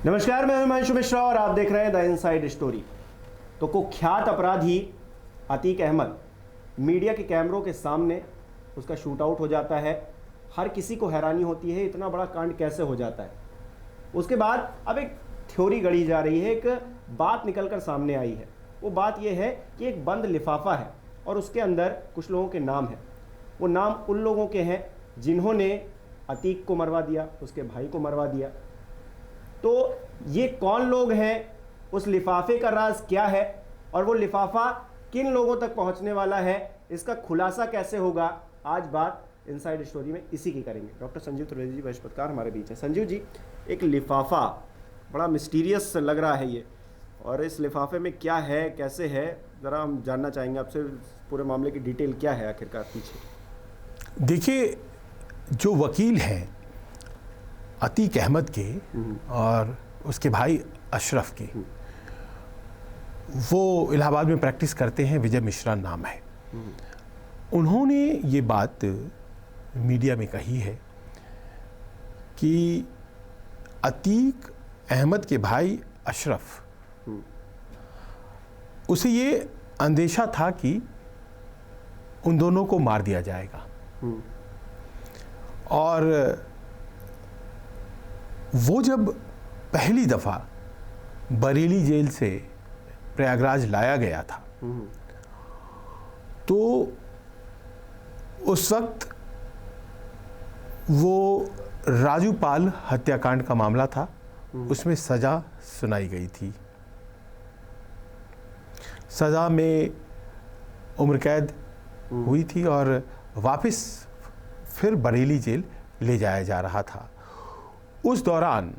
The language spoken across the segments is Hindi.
नमस्कार, मैं हिमांशु मिश्रा और आप देख रहे हैं द इनसाइड स्टोरी। तो कुख्यात अपराधी अतीक अहमद मीडिया के कैमरों के सामने उसका शूट आउट हो जाता है। हर किसी को हैरानी होती है इतना बड़ा कांड कैसे हो जाता है। उसके बाद अब एक थ्योरी गढ़ी जा रही है, एक बात निकलकर सामने आई है। वो बात यह है कि एक बंद लिफाफा है और उसके अंदर कुछ लोगों के नाम हैं। वो नाम उन लोगों के हैं जिन्होंने अतीक को मरवा दिया, उसके भाई को मरवा दिया। तो ये कौन लोग हैं, उस लिफाफे का राज क्या है और वो लिफाफा किन लोगों तक पहुंचने वाला है, इसका खुलासा कैसे होगा, आज बात इनसाइड स्टोरी में इसी की करेंगे। डॉक्टर संजीव त्रिवेदी जी वैश्य पत्रकार हमारे बीच है। संजीव जी, एक लिफाफा बड़ा मिस्टीरियस लग रहा है ये, और इस लिफाफे में क्या है, कैसे है, ज़रा हम जानना चाहेंगे आपसे। पूरे मामले की डिटेल क्या है आखिरकार पीछे? देखिए, जो वकील हैं अतीक अहमद के और उसके भाई अशरफ के, वो इलाहाबाद में प्रैक्टिस करते हैं, विजय मिश्रा नाम है। उन्होंने ये बात मीडिया में कही है कि अतीक अहमद के भाई अशरफ, उसे ये अंदेशा था कि उन दोनों को मार दिया जाएगा। और वो जब पहली दफ़ा बरेली जेल से प्रयागराज लाया गया था, तो उस वक्त वो राजू पाल हत्याकांड का मामला था, उसमें सज़ा सुनाई गई थी। सज़ा में उम्र कैद हुई थी और वापस फिर बरेली जेल ले जाया जा रहा था। उस दौरान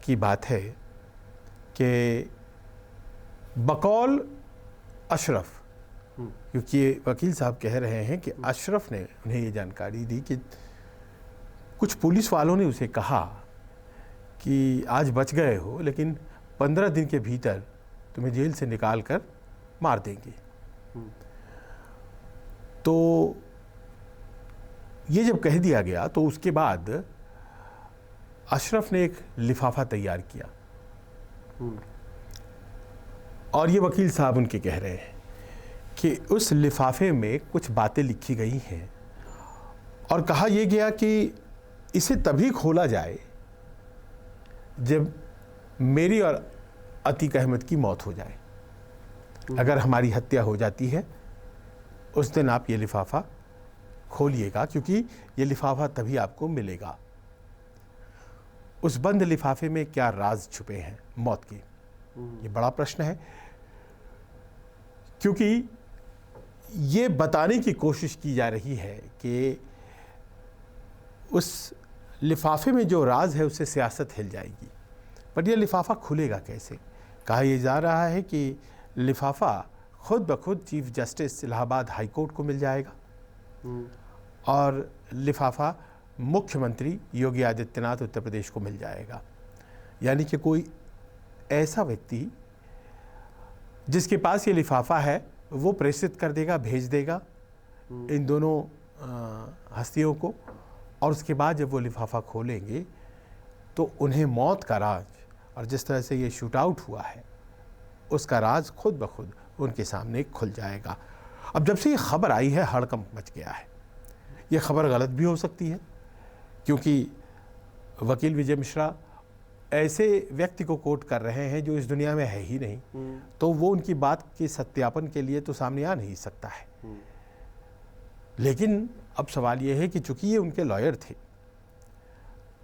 की बात है कि बकौल अशरफ, क्योंकि वकील साहब कह रहे हैं कि अशरफ ने उन्हें ये जानकारी दी कि कुछ पुलिस वालों ने उसे कहा कि आज बच गए हो, लेकिन 15 दिन के भीतर तुम्हें जेल से निकाल कर मार देंगे। तो ये जब कह दिया गया तो उसके बाद अशरफ ने एक लिफाफा तैयार किया और ये वकील साहब उनके कह रहे हैं कि उस लिफाफे में कुछ बातें लिखी गई हैं और कहा यह गया कि इसे तभी खोला जाए जब मेरी और अतीक अहमद की मौत हो जाए। अगर हमारी हत्या हो जाती है उस दिन आप ये लिफाफा खोलिएगा, क्योंकि ये लिफाफा तभी आपको मिलेगा। उस बंद लिफाफे में क्या राज छुपे हैं मौत के, ये बड़ा प्रश्न है, क्योंकि ये बताने की कोशिश की जा रही है कि उस लिफाफे में जो राज है उससे सियासत हिल जाएगी। पर यह लिफाफा खुलेगा कैसे? कहा यह जा रहा है कि लिफाफा खुद ब खुद chief justice Allahabad high court को मिल जाएगा और लिफाफा मुख्यमंत्री योगी आदित्यनाथ उत्तर प्रदेश को मिल जाएगा। यानी कि कोई ऐसा व्यक्ति जिसके पास ये लिफाफा है वो प्रेषित कर देगा, भेज देगा इन दोनों हस्तियों को, और उसके बाद जब वो लिफाफा खोलेंगे तो उन्हें मौत का राज, और जिस तरह से ये शूट आउट हुआ है उसका राज खुद ब खुद उनके सामने खुल जाएगा। अब जब से ये खबर आई है हड़कंप मच गया है। ये खबर गलत भी हो सकती है, क्योंकि वकील विजय मिश्रा ऐसे व्यक्ति को कोट कर रहे हैं जो इस दुनिया में है ही नहीं, तो वो उनकी बात के सत्यापन के लिए तो सामने आ नहीं सकता है। लेकिन अब सवाल ये है कि चूंकि ये उनके लॉयर थे,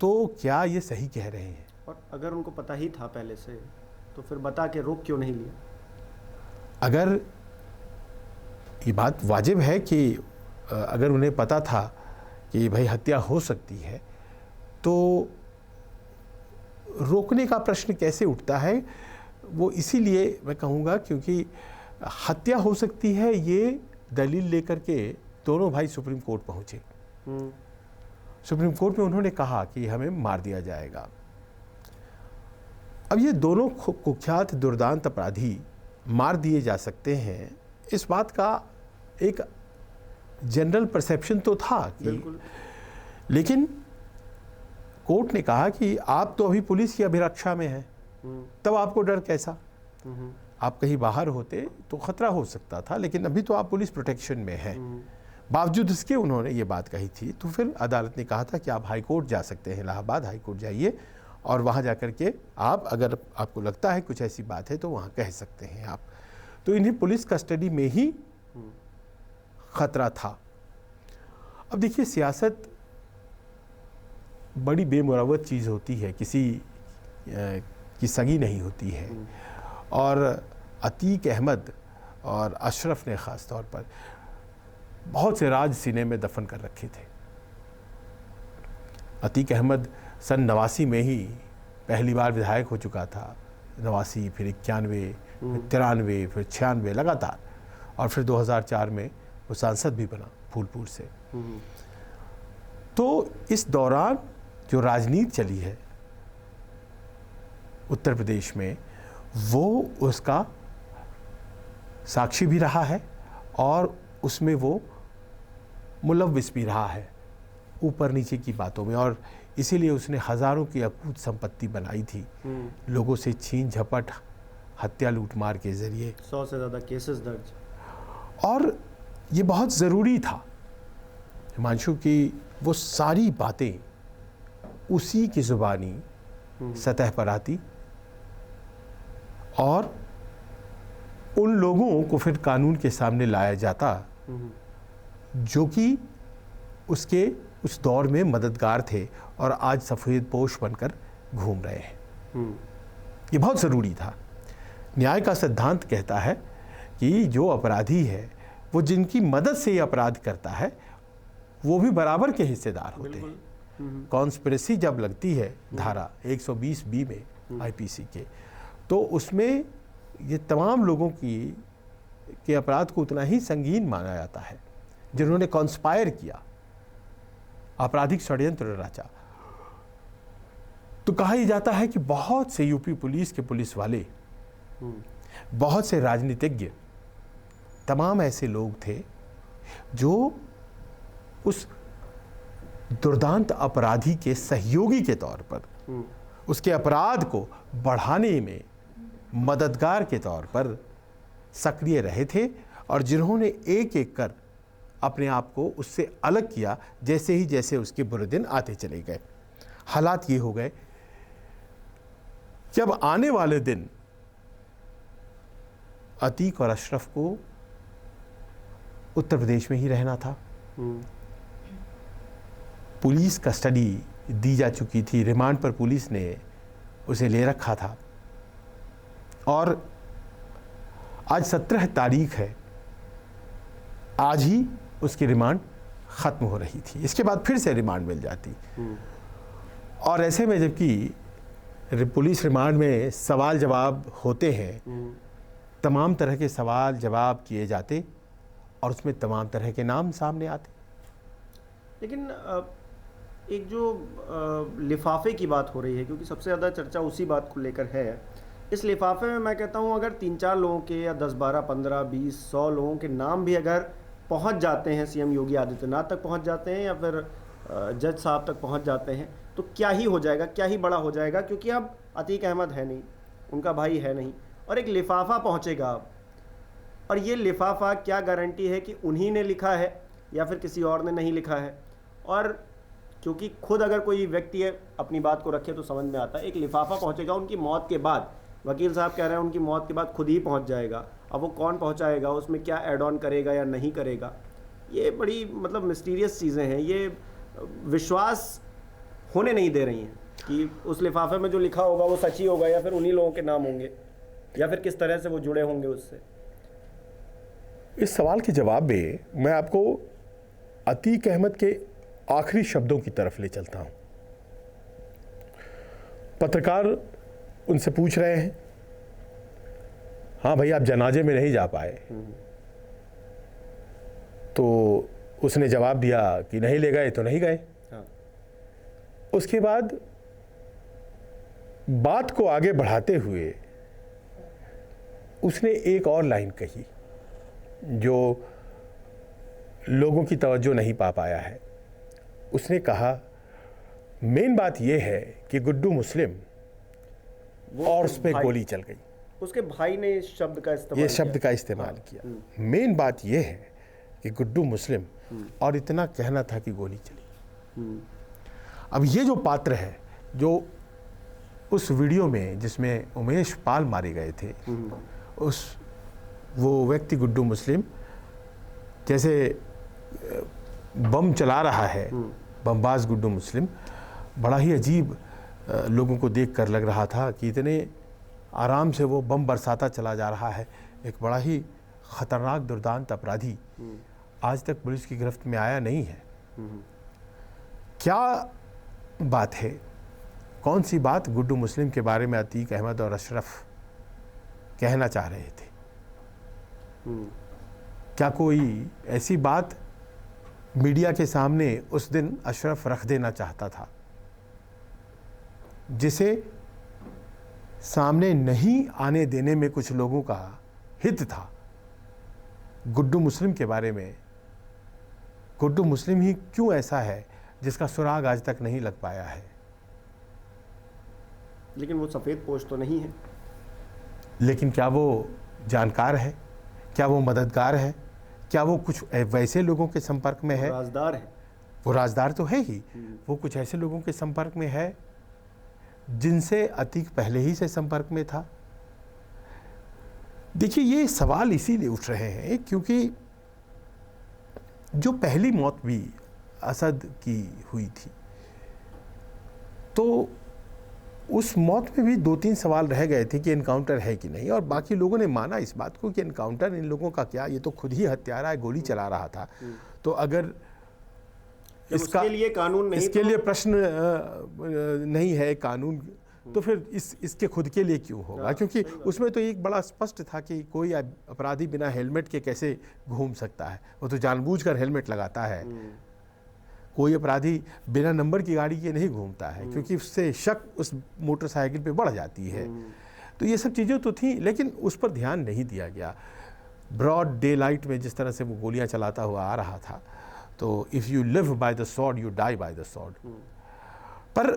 तो क्या ये सही कह रहे हैं? और अगर उनको पता ही था पहले से तो फिर बता के रोक क्यों नहीं लिया? अगर ये बात वाजिब है कि अगर उन्हें पता था कि भाई हत्या हो सकती है, तो रोकने का प्रश्न कैसे उठता है? वो इसीलिए मैं कहूँगा क्योंकि हत्या हो सकती है ये दलील लेकर के दोनों भाई सुप्रीम कोर्ट पहुँचे। सुप्रीम कोर्ट में उन्होंने कहा कि हमें मार दिया जाएगा। अब ये दोनों कुख्यात दुर्दांत अपराधी मार दिए जा सकते हैं, इस बात का एक जनरल परसेप्शन तो था कि, लेकिन कोर्ट ने कहा कि आप तो अभी पुलिस की अभिरक्षा में हैं, तब आपको डर कैसा? आप कहीं बाहर होते तो खतरा हो सकता था, लेकिन अभी तो आप पुलिस प्रोटेक्शन में हैं। बावजूद इसके उन्होंने ये बात कही थी, तो फिर अदालत ने कहा था कि आप हाई कोर्ट जा सकते हैं, इलाहाबाद हाई कोर्ट जाइए और वहाँ जा कर के आप, अगर आपको लगता है कुछ ऐसी बात है तो वहाँ कह सकते हैं आप। तो इन्हें पुलिस कस्टडी में ही खतरा था। अब देखिए, सियासत बड़ी बेमुरवत चीज़ होती है, किसी की सगी नहीं होती है। और अतीक अहमद और अशरफ ने ख़ास तौर पर बहुत से राज सीने में दफन कर रखे थे। अतीक अहमद सन 89 में ही पहली बार विधायक हो चुका था, 89, फिर 91, फिर 93, फिर 96 लगातार, और फिर 2004 में वो सांसद भी बना फूलपुर से। तो इस दौरान जो राजनीति चली है उत्तर प्रदेश में, वो उसका साक्षी भी रहा है और उसमें वो मुलव्विस भी रहा है ऊपर नीचे की बातों में, और इसीलिए उसने हज़ारों की अकूत संपत्ति बनाई थी, लोगों से छीन झपट, हत्या, लूटमार के ज़रिए। 100 से ज़्यादा केसेस दर्ज। और ये बहुत ज़रूरी था हिमांशु कि वो सारी बातें उसी की ज़ुबानी सतह पर आती और उन लोगों को फिर कानून के सामने लाया जाता जो कि उसके उस दौर में मददगार थे और आज सफ़ेद पोश बनकर घूम रहे हैं। ये बहुत ज़रूरी था। न्याय का सिद्धांत कहता है कि जो अपराधी है वो जिनकी मदद से ये अपराध करता है वो भी बराबर के हिस्सेदार होते हैं। कॉन्स्पिरेसी जब लगती है धारा 120B में आईपीसी के, तो उसमें ये तमाम लोगों के अपराध को उतना ही संगीन माना जाता है जिन्होंने कॉन्स्पायर किया, आपराधिक षड्यंत्र रचा। तो कहा यह जाता है कि बहुत से यूपी पुलिस के पुलिस वाले, बहुत से राजनीतिज्ञ, तमाम ऐसे लोग थे जो उस दुर्दांत अपराधी के सहयोगी के तौर पर, उसके अपराध को बढ़ाने में मददगार के तौर पर सक्रिय रहे थे और जिन्होंने एक एक कर अपने आप को उससे अलग किया जैसे उसके बुरे दिन आते चले गए। हालात ये हो गए कि अब आने वाले दिन अतीक और अशरफ को उत्तर प्रदेश में ही रहना था। पुलिस कस्टडी दी जा चुकी थी, रिमांड पर पुलिस ने उसे ले रखा था और आज 17 तारीख है, आज ही उसकी रिमांड ख़त्म हो रही थी। इसके बाद फिर से रिमांड मिल जाती और ऐसे में जबकि पुलिस रिमांड में सवाल जवाब होते हैं, तमाम तरह के सवाल जवाब किए जाते और उसमें तमाम तरह के नाम सामने आते। लेकिन एक जो लिफाफे की बात हो रही है, क्योंकि सबसे ज़्यादा चर्चा उसी बात को लेकर है, इस लिफाफे में मैं कहता हूँ अगर 3-4 लोगों के या 10, 12, 15, 20, 100 लोगों के नाम भी अगर पहुँच जाते हैं, सीएम योगी आदित्यनाथ तक पहुँच जाते हैं या फिर जज साहब तक पहुँच जाते हैं, तो क्या ही हो जाएगा, क्या ही बड़ा हो जाएगा। क्योंकि अब अतीक अहमद है नहीं, उनका भाई है नहीं, और एक लिफाफा पहुँचेगा अब, और ये लिफाफा क्या गारंटी है कि उन्हीं ने लिखा है या फिर किसी और ने नहीं लिखा है। और क्योंकि खुद अगर कोई व्यक्ति अपनी बात को रखे तो समझ में आता है, एक लिफाफा पहुँचेगा उनकी मौत के बाद, वकील साहब कह रहे हैं उनकी मौत के बाद खुद ही पहुँच जाएगा। अब वो कौन पहुँचाएगा, उसमें क्या ऐड ऑन करेगा या नहीं करेगा, ये बड़ी मतलब मिस्टीरियस चीज़ें हैं। ये विश्वास होने नहीं दे रही हैं कि उस लिफाफे में जो लिखा होगा वो सच ही होगा या फिर उन्हीं लोगों के नाम होंगे या फिर किस तरह से वो जुड़े होंगे उससे। इस सवाल के जवाब में मैं आपको अतीक अहमद के आखिरी शब्दों की तरफ ले चलता हूं। पत्रकार उनसे पूछ रहे हैं, हाँ भाई आप जनाजे में नहीं जा पाए, तो उसने जवाब दिया कि नहीं ले गए तो नहीं गए। हाँ। उसके बाद बात को आगे बढ़ाते हुए उसने एक और लाइन कही जो लोगों की तवज्जो नहीं पा पाया है। उसने कहा, मेन बात यह है कि गुड्डू मुस्लिम और उस पर गोली चल गई। उसके भाई ने इस शब्द का इस्तेमाल ये शब्द का इस्तेमाल किया। मेन बात ये है कि गुड्डू मुस्लिम और इतना कहना था कि गोली चली। अब ये जो पात्र है जो उस वीडियो में जिसमें उमेश पाल मारे गए थे, वो व्यक्ति गुड्डू मुस्लिम जैसे बम चला रहा है, बमबाज गुड्डू मुस्लिम, बड़ा ही अजीब लोगों को देखकर लग रहा था कि इतने आराम से वो बम बरसाता चला जा रहा है। एक बड़ा ही खतरनाक दुर्दांत अपराधी आज तक पुलिस की गिरफ्त में आया नहीं है। क्या बात है, कौन सी बात गुड्डू मुस्लिम के बारे में अतीक अहमद और अशरफ कहना चाह रहे थे? क्या कोई ऐसी बात मीडिया के सामने उस दिन अशरफ रख देना चाहता था जिसे सामने नहीं आने देने में कुछ लोगों का हित था? गुड्डू मुस्लिम के बारे में, गुड्डू मुस्लिम ही क्यों ऐसा है जिसका सुराग आज तक नहीं लग पाया है? लेकिन वो सफ़ेद पोश तो नहीं है। लेकिन क्या वो जानकार है? क्या वो मददगार है? क्या वो कुछ वैसे लोगों के संपर्क में है? राजदार है। वो राजदार तो है ही। वो कुछ ऐसे लोगों के संपर्क में है जिनसे अतीक पहले ही से संपर्क में था। देखिए, ये सवाल इसीलिए उठ रहे हैं क्योंकि जो पहली मौत भी असद की हुई थी, तो उस मौत में भी 2-3 सवाल रह गए थे कि एनकाउंटर है कि नहीं, और बाकी लोगों ने माना इस बात को कि एनकाउंटर इन लोगों का क्या, ये तो खुद ही हत्यारा है, गोली चला रहा था। तो अगर इसका लिए कानून नहीं, इसके लिए प्रश्न नहीं है कानून, तो फिर इसके खुद के लिए क्यों होगा? क्योंकि उसमें तो एक बड़ा स्पष्ट था कि कोई अपराधी बिना हेलमेट के कैसे घूम सकता है। वो तो जानबूझकर हेलमेट लगाता है। कोई अपराधी बिना नंबर की गाड़ी के नहीं घूमता है क्योंकि उससे शक उस मोटरसाइकिल पे बढ़ जाती है। तो ये सब चीज़ें तो थी, लेकिन उस पर ध्यान नहीं दिया गया। ब्रॉड डे लाइट में जिस तरह से वो गोलियां चलाता हुआ आ रहा था, तो if you live by the sword you die by the sword. पर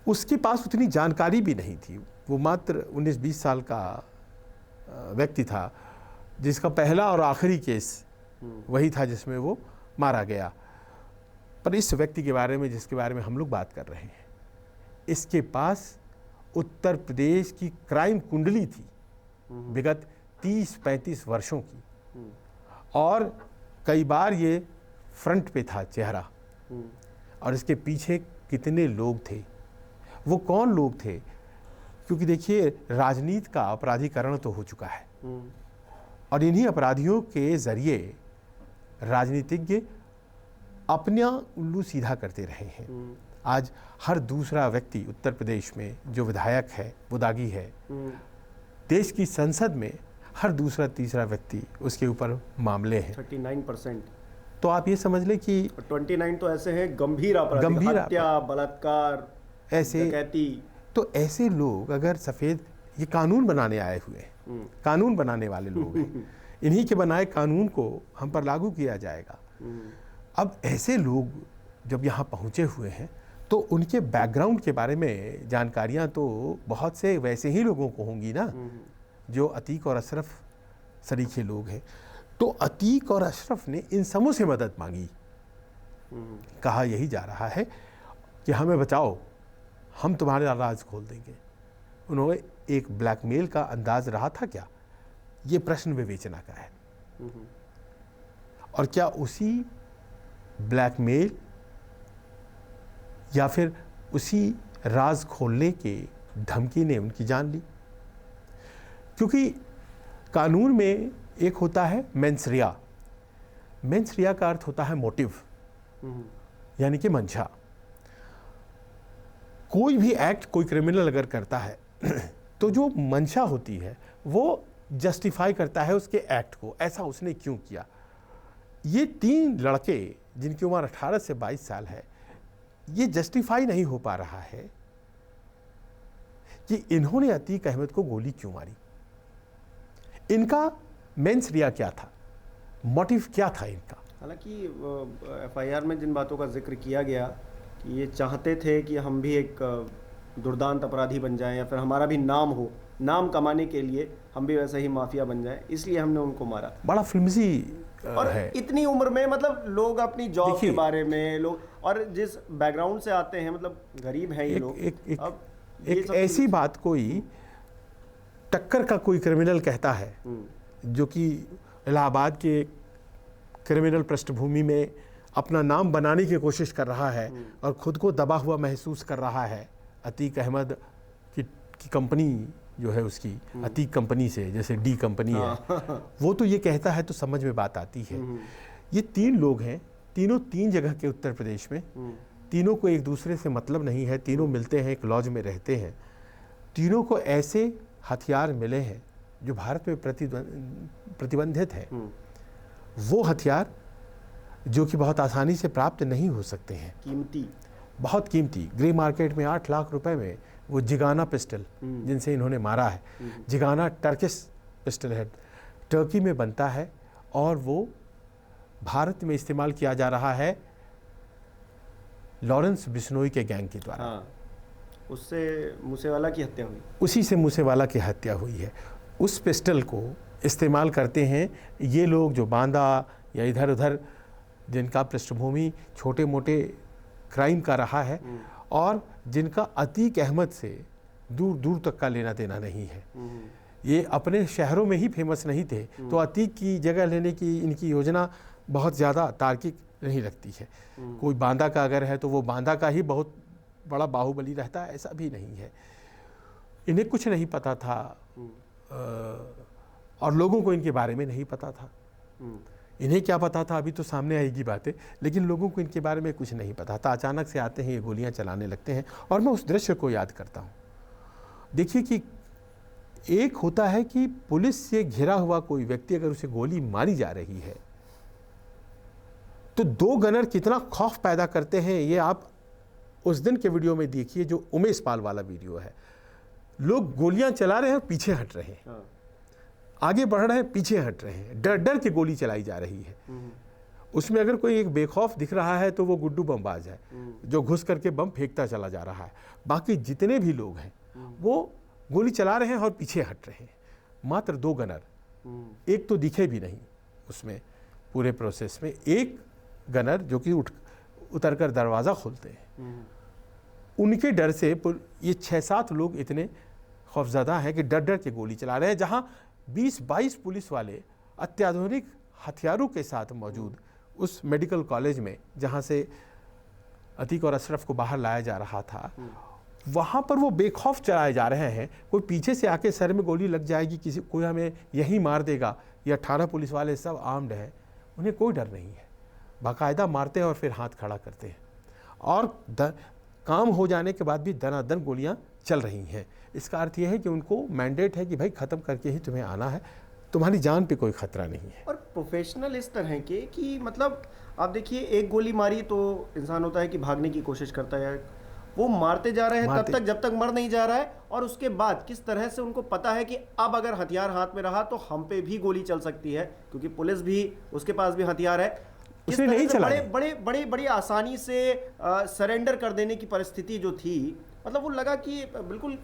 उसके पास उतनी जानकारी भी नहीं थी। वो मात्र 19-20 साल का व्यक्ति था जिसका पहला और आखिरी केस वही था जिसमें वो मारा गया। पर इस व्यक्ति के बारे में जिसके बारे में हम लोग बात कर रहे हैं, इसके पास उत्तर प्रदेश की क्राइम कुंडली थी विगत 30-35 वर्षों की, और कई बार ये फ्रंट पे था चेहरा। और इसके पीछे कितने लोग थे, वो कौन लोग थे? क्योंकि देखिए, राजनीति का अपराधीकरण तो हो चुका है और इन्हीं अपराधियों के जरिए राजनीतिज्ञ अपना उल्लू सीधा करते रहे हैं। आज हर दूसरा व्यक्ति उत्तर प्रदेश में जो विधायक है वो दागी है। देश की संसद में हर दूसरा तीसरा व्यक्ति, उसके ऊपर मामले हैं। 39%। तो आप ये समझ लें कि 29 तो ऐसे हैं गंभीर अपराध, हत्या, बलात्कार, ऐसे डकैती। तो ऐसे लोग अगर सफ़ेद, ये कानून बनाने आए हुए हैं, कानून बनाने वाले लोग हैं, इन्हीं के बनाए कानून को हम पर लागू किया जाएगा। अब ऐसे लोग जब यहाँ पहुँचे हुए हैं तो उनके बैकग्राउंड के बारे में जानकारियाँ तो बहुत से वैसे ही लोगों को होंगी ना जो अतीक और अशरफ सरीखे लोग हैं। तो अतीक और अशरफ ने इन समूह से मदद मांगी। कहा यही जा रहा है कि हमें बचाओ, हम तुम्हारे राज खोल देंगे। उन्होंने एक ब्लैकमेल का अंदाज रहा था क्या? ये प्रश्न विवेचना का है। और क्या उसी ब्लैकमेल या फिर उसी राज खोलने के धमकी ने उनकी जान ली? क्योंकि कानून में एक होता है मेंस रिया। मेंस रिया का अर्थ होता है मोटिव, यानी कि मंशा। कोई भी एक्ट कोई क्रिमिनल अगर करता है तो जो मंशा होती है वो जस्टिफाई करता है उसके एक्ट को, ऐसा उसने क्यों किया। ये 3 लड़के जिनकी उम्र 18 से 22 साल है, ये जस्टिफाई नहीं हो पा रहा है कि इन्होंने अतीक अहमद को गोली क्यों मारी। इनका मेंस रिया क्या था, मोटिव क्या था इनका? हालांकि एफआईआर में जिन बातों का जिक्र किया गया कि ये चाहते थे कि हम भी एक दुर्दांत अपराधी बन जाएं या फिर हमारा भी नाम हो, नाम कमाने के लिए हम भी वैसे ही माफिया बन जाएं, इसलिए हमने उनको मारा। बड़ा फ्लिमजी और है। इतनी उम्र में मतलब लोग अपनी जॉब के देखिए, बारे में लोग, और जिस बैकग्राउंड से आते हैं, मतलब गरीब हैं ये लोग। अब ये एक सब ऐसी बात कोई टक्कर का कोई क्रिमिनल कहता है जो कि इलाहाबाद के क्रिमिनल पृष्ठभूमि में अपना नाम बनाने की कोशिश कर रहा है और खुद को दबा हुआ महसूस कर रहा है। अतीक अहमद की कंपनी जो है उसकी अतीक कंपनी से, जैसे डी कंपनी है, वो तो ये कहता है तो समझ में बात आती है। ये 3 लोग हैं, तीनों 3 जगह के उत्तर प्रदेश में, तीनों को एक दूसरे से मतलब नहीं है, तीनों मिलते हैं, एक लॉज में रहते हैं, तीनों को ऐसे हथियार मिले हैं जो भारत में प्रतिबंधित है। वो हथियार जो कि बहुत आसानी से प्राप्त नहीं हो सकते हैं, कीमती, बहुत कीमती, ग्रे मार्केट में 8 लाख रुपए में वो जिगाना पिस्टल जिनसे इन्होंने मारा है, जिगाना टर्किश पिस्टल है, टर्की में बनता है और वो भारत में इस्तेमाल किया जा रहा है लॉरेंस बिश्नोई के गैंग के द्वारा। हाँ, उससे मूसेवाला की हत्या हुई, उसी से मूसेवाला की हत्या हुई है। उस पिस्टल को इस्तेमाल करते हैं ये लोग जो बांदा या इधर उधर जिनका पृष्ठभूमि छोटे मोटे क्राइम का रहा है और जिनका अतीक अहमद से दूर दूर तक का लेना देना नहीं है। ये अपने शहरों में ही फेमस नहीं थे, तो अतीक की जगह लेने की इनकी योजना बहुत ज़्यादा तार्किक नहीं लगती है। कोई बांदा का अगर है तो वो बांदा का ही बहुत बड़ा बाहुबली रहता है, ऐसा भी नहीं है। इन्हें कुछ नहीं पता था और लोगों को इनके बारे में नहीं पता था। इन्हें क्या पता था अभी तो सामने आएगी बातें, लेकिन लोगों को इनके बारे में कुछ नहीं पता था। अचानक से आते हैं, ये गोलियां चलाने लगते हैं और मैं उस दृश्य को याद करता हूँ। देखिए कि एक होता है कि पुलिस से घिरा हुआ कोई व्यक्ति अगर उसे गोली मारी जा रही है तो 2 गनर कितना खौफ पैदा करते हैं, ये आप उस दिन के वीडियो में देखिए जो उमेश पाल वाला वीडियो है। लोग गोलियां चला रहे हैं और पीछे हट रहे हैं, आगे बढ़ रहे हैं, पीछे हट रहे हैं, डर डर के गोली चलाई जा रही है। उसमें अगर कोई एक बेखौफ दिख रहा है तो वो गुड्डू बमबाज है जो घुस करके बम फेंकता चला जा रहा है। बाकी जितने भी लोग हैं वो गोली चला रहे हैं और पीछे हट रहे हैं। मात्र 2 गनर, एक तो दिखे भी नहीं उसमें पूरे प्रोसेस में, एक गनर जो कि उतर कर दरवाज़ा खोलते हैं, उनके डर से ये 6-7 लोग इतने खौफजदा हैं कि डर डर के गोली चला रहे हैं। जहाँ 20-22 पुलिस वाले अत्याधुनिक हथियारों के साथ मौजूद उस मेडिकल कॉलेज में जहाँ से अतीक और अशरफ को बाहर लाया जा रहा था, वहाँ पर वो बेखौफ चलाए जा रहे हैं। कोई पीछे से आके सर में गोली लग जाएगी, किसी कोई हमें यहीं मार देगा, ये 18 पुलिस वाले सब आर्म्ड हैं, उन्हें कोई डर नहीं है। बाकायदा मारते हैं और फिर हाथ खड़ा करते हैं और काम हो जाने के बाद भी दनादन गोलियाँ चल रही हैं। इसका अर्थ यह है कि उनको मैंडेट है कि भाई ख़त्म करके ही तुम्हें आना है, तुम्हारी जान पे कोई खतरा नहीं है। और प्रोफेशनल इस तरह के कि मतलब आप देखिए, एक गोली मारी तो इंसान होता है कि भागने की कोशिश करता है, वो मारते जा रहे हैं तब तक जब तक मर नहीं जा रहा है। और उसके बाद किस तरह से उनको पता है कि अब अगर हथियार हाथ में रहा तो हम पे भी गोली चल सकती है, क्योंकि पुलिस भी, उसके पास भी हथियार है। किस तरह से बड़ी आसानी से सरेंडर कर देने की परिस्थिति जो थी, मतलब वो लगा कि बिल्कुल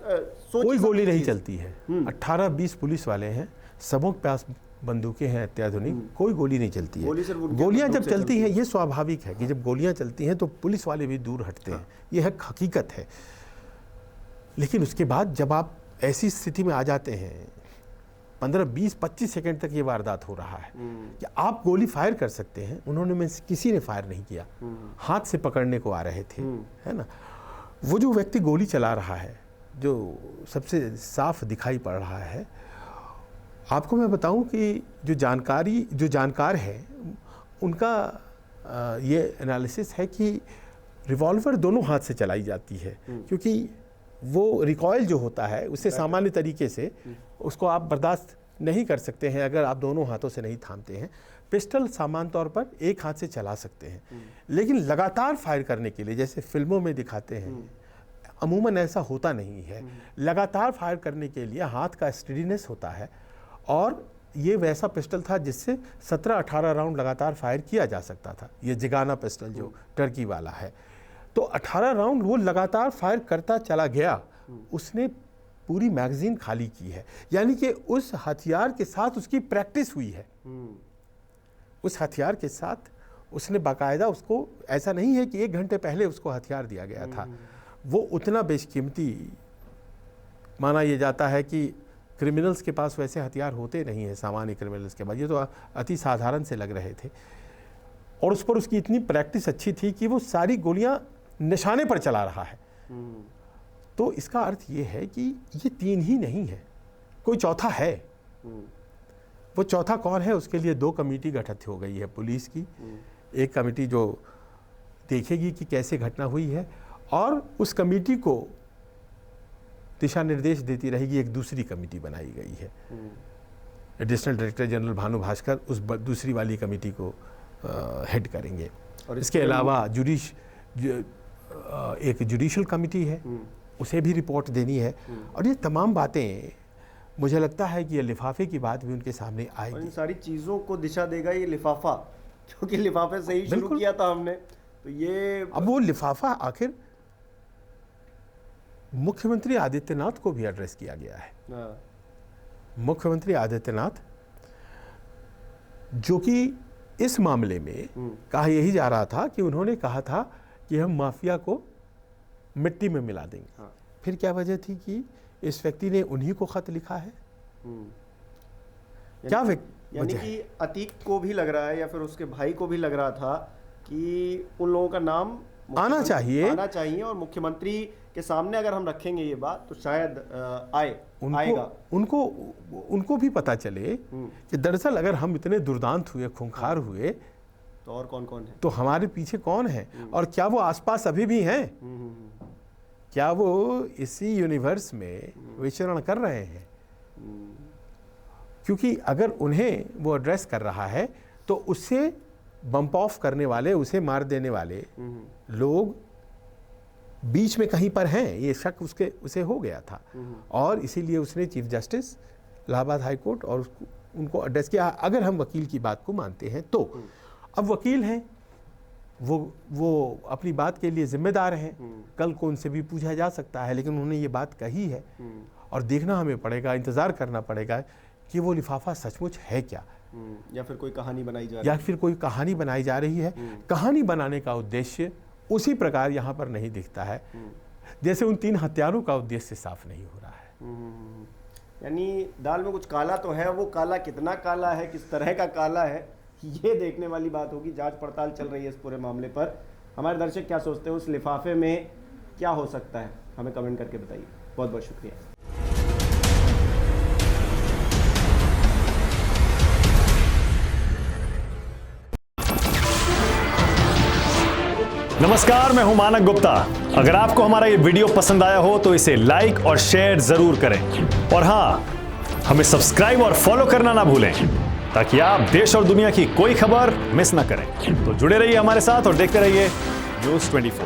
कोई गोली नहीं चलती है। 18-20 पुलिस वाले हैं, सबों के पास बंदूकें हैं अत्याधुनिक, कोई गोली नहीं चलती है। गोलियां जब चलती हैं, ये स्वाभाविक है कि जब गोलियां चलती हैं तो पुलिस वाले भी दूर हटते हैं, यह हकीकत है। लेकिन उसके बाद जब आप ऐसी स्थिति में आ जाते हैं, 15-20-25 सेकंड तक ये वारदात हो रहा है कि आप गोली फायर कर सकते हैं, उन्होंने में से किसी ने फायर नहीं किया, हाथ से पकड़ने को आ रहे थे, है ना। वो जो व्यक्ति गोली चला रहा है, जो सबसे साफ दिखाई पड़ रहा है, आपको मैं बताऊं कि जो जानकार है उनका ये एनालिसिस है कि रिवॉल्वर दोनों हाथ से चलाई जाती है, क्योंकि वो रिकॉयल जो होता है उससे सामान्य तरीके से उसको आप बर्दाश्त नहीं कर सकते हैं अगर आप दोनों हाथों से नहीं थामते हैं। पिस्टल सामान्य तौर पर एक हाथ से चला सकते हैं, लेकिन लगातार फायर करने के लिए, जैसे फिल्मों में दिखाते हैं, अमूमन ऐसा होता नहीं है। लगातार फायर करने के लिए हाथ का स्टेडीनेस होता है, और ये वैसा पिस्टल था जिससे 17-18 राउंड लगातार फायर किया जा सकता था। ये जिगाना पिस्टल जो टर्की वाला है, तो तो 18 राउंड वो लगातार फायर करता चला गया, उसने पूरी मैगजीन खाली की है। यानी कि उस हथियार के साथ उसकी प्रैक्टिस हुई है। उस हथियार के साथ उसने बाकायदा, उसको ऐसा नहीं है कि 1 घंटे पहले उसको हथियार दिया गया था। वो उतना बेशकीमती माना यह जाता है कि क्रिमिनल्स के पास वैसे हथियार होते नहीं हैं, सामान्य क्रिमिनल्स के पास। ये तो अति साधारण से लग रहे थे और उस पर उसकी इतनी प्रैक्टिस अच्छी थी कि वो सारी गोलियां निशाने पर चला रहा है। तो इसका अर्थ ये है कि ये 3 ही नहीं है, कोई चौथा है। वो चौथा कौन है, उसके लिए 2 कमेटी गठित हो गई है पुलिस की। एक कमेटी जो देखेगी कि कैसे घटना हुई है और उस कमेटी को दिशा निर्देश देती रहेगी। एक दूसरी कमेटी बनाई गई है, additional director general Bhanu Bhaskar उस दूसरी वाली कमेटी को हेड करेंगे। और इसके अलावा एक जुडिशल कमेटी है, उसे भी रिपोर्ट देनी है। और ये तमाम बातें, मुझे लगता है कि ये लिफाफे की बात भी उनके सामने आएगी। और इन सारी चीज़ों को दिशा देगा ये लिफाफा, क्योंकि लिफाफे से ही शुरू किया था हमने। तो ये अब वो लिफाफा आखिर मुख्यमंत्री आदित्यनाथ को भी एड्रेस किया गया है। मुख्यमंत्री आदित्यनाथ, जो कि इस मामले में कहा यही जा रहा था कि उन्होंने कहा था कि हम माफिया को मिट्टी में मिला देंगे। फिर क्या वजह थी कि इस व्यक्ति ने उन्हीं को खत लिखा है? क्या यानी कि अतीक को भी लग रहा है या फिर उसके भाई को भी लग रहा था कि उन लोगों का नाम आना चाहिए और मुख्यमंत्री के सामने अगर हम रखेंगे ये बात तो शायद आएगा। उनको भी पता चले कि दरअसल अगर हम इतने दुर्दांत हुए, खूंखार हुए, तो और कौन कौन है, तो हमारे पीछे कौन है और क्या वो आसपास अभी भी हैं, क्या वो इसी यूनिवर्स में विचरण कर रहे हैं। क्योंकि अगर उन्हें वो एड्रेस कर रहा है तो उससे बम्प ऑफ करने वाले, उसे मार देने वाले लोग बीच में कहीं पर हैं, ये शक उसे हो गया था। और इसीलिए उसने chief justice Allahabad high court और उनको एड्रेस किया। अगर हम वकील की बात को मानते हैं तो अब वकील हैं, वो अपनी बात के लिए जिम्मेदार हैं। कल को उनसे भी पूछा जा सकता है, लेकिन उन्होंने ये बात कही है और देखना हमें पड़ेगा, इंतज़ार करना पड़ेगा कि वो लिफाफा सचमुच है क्या, या फिर कोई कहानी बनाई जा रही है। कहानी बनाने का उद्देश्य उसी प्रकार यहाँ पर नहीं दिखता है जैसे उन 3 हत्यारों का उद्देश्य साफ नहीं हो रहा है। यानी दाल में कुछ काला तो है, वो काला कितना काला है, किस तरह का काला है, ये देखने वाली बात होगी। जांच पड़ताल चल रही है इस पूरे मामले पर। हमारे दर्शक क्या सोचते हैं, उस लिफाफे में क्या हो सकता है, हमें कमेंट करके बताइए। बहुत बहुत शुक्रिया। नमस्कार, मैं हूं मानक गुप्ता। अगर आपको हमारा ये वीडियो पसंद आया हो तो इसे लाइक और शेयर जरूर करें और हाँ, हमें सब्सक्राइब और फॉलो करना ना भूलें ताकि आप देश और दुनिया की कोई खबर मिस ना करें। तो जुड़े रहिए हमारे साथ और देखते रहिए न्यूज़ 24।